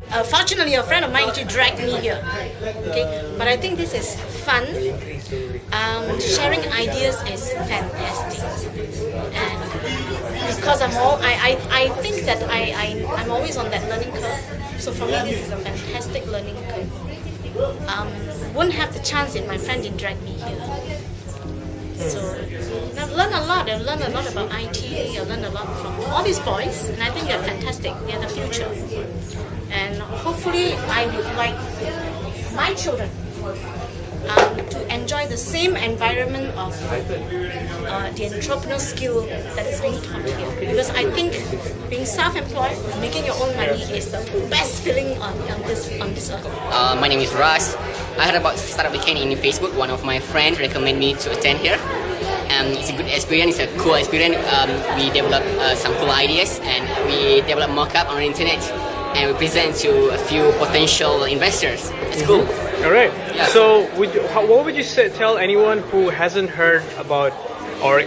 Fortunately, a friend of mine actually dragged me here. Okay, but I think this is fun. Sharing ideas is fantastic, and because I think that I'm always on that learning curve. So for me, this is a fantastic learning curve. Wouldn't have the chance if my friend didn't drag me here. So I've learned a lot. I've learned a lot about IT. I've learned a lot from all these boys, and I think they're fantastic. They're the future. And hopefully I would like my children to enjoy the same environment of the entrepreneurial skill that is being taught here. Because I think being self-employed, making your own money is the best feeling on this earth. My name is Ras. I heard about Startup Weekend in Facebook. One of my friends recommended me to attend here. It's a good experience, it's a cool experience. We develop some cool ideas and we develop mock-up on the internet and we present to a few potential investors. It's cool. All right. Yeah. So, what would you tell anyone who hasn't heard about or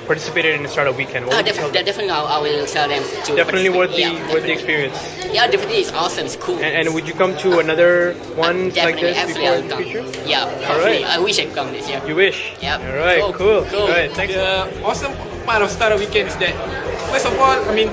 participated in the Startup Weekend? What would you tell them? Definitely, I will tell them to Definitely worth the participate. the experience. Yeah, definitely, it's awesome. It's cool. And would you come to another one like Definitely, this absolutely, before I'll in the come. future? Yeah, All hopefully. right. I wish I could come this year. You wish? Yep. All right. Cool. Cool. All right. Thanks. The awesome part of Startup Weekend is that, first of all, I mean,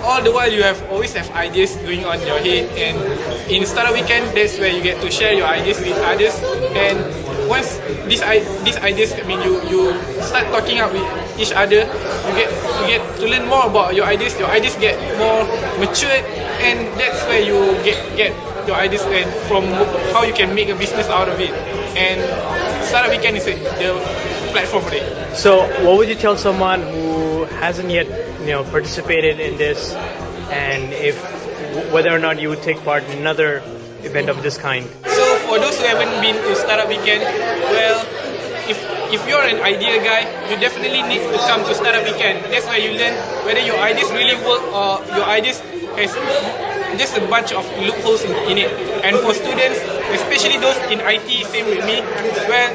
all the while you always have ideas going on in your head, and in Startup Weekend, that's where you get to share your ideas with others. And once these ideas, I mean, you start talking up with each other, you get to learn more about your ideas. Your ideas get more matured, and that's where you get your ideas and from how you can make a business out of it. And Startup Weekend is the platform for it. So, what would you tell someone who hasn't yet, participated in this, and whether or not you would take part in another event of this kind? So for those who haven't been to Startup Weekend, well, if you're an idea guy, you definitely need to come to Startup Weekend. That's where you learn whether your ideas really work or your ideas has just a bunch of loopholes in it. And for students, especially those in IT, same with me, well,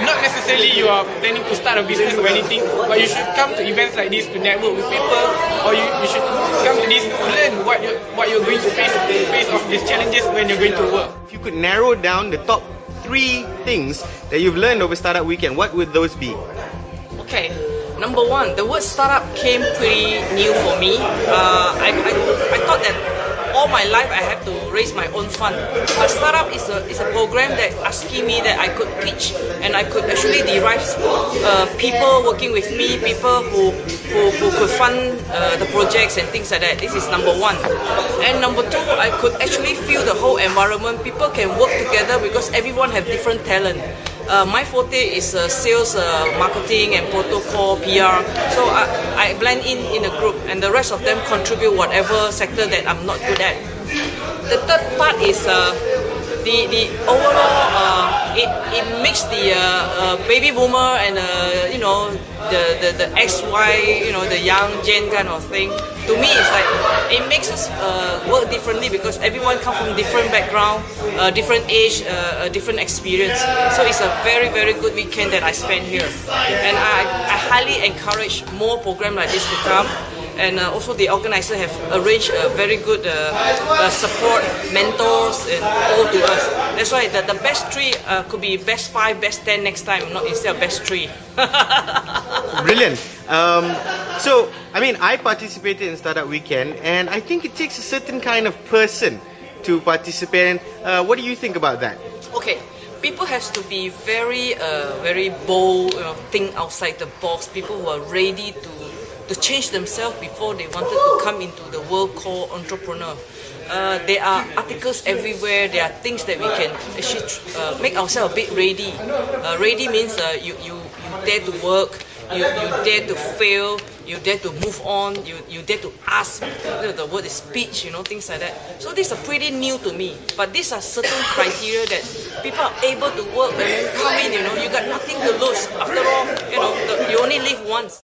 not necessarily you are planning to start a business or anything, but you should come to events like this to network with people, or you should come to this to learn what you're going to face off these challenges when you're going to work. If you could narrow down the top 3 things that you've learned over Startup Weekend, what would those be? Okay, number one, the word startup came pretty new for me. I thought that all my life I have to raise my own fund. But startup is a program that asking me that I could pitch and I could actually derive people working with me, people who could fund the projects and things like that. This is number one. And number two, I could actually feel the whole environment. People can work together because everyone have different talent. My forte is sales, marketing and protocol, PR. So I blend in a group and the rest of them contribute whatever sector that I'm not good at. The third part is the overall, it makes the baby boomer and the XY, the young gen kind of thing. To me, it's like it makes us work differently because everyone comes from different background, different age, different experience. So it's a very, very good weekend that I spent here, and I highly encourage more programs like this to come. And also the organizer have arranged a very good support, mentors and all to us. That's why the best 3 could be best 5, best 10 next time, not instead of best 3. Brilliant. So, I mean, I participated in Startup Weekend, and I think it takes a certain kind of person to participate. What do you think about that? Okay, people has to be very, very bold, think outside the box. People who are ready to change themselves before they wanted to come into the world called entrepreneur. There are articles everywhere. There are things that we can actually make ourselves a bit ready. Ready means you dare to work, you dare to fail, you dare to move on, you dare to ask. The word is speech, things like that. So these are pretty new to me. But these are certain criteria that people are able to work and then come in. You got nothing to lose. After all, you only live once.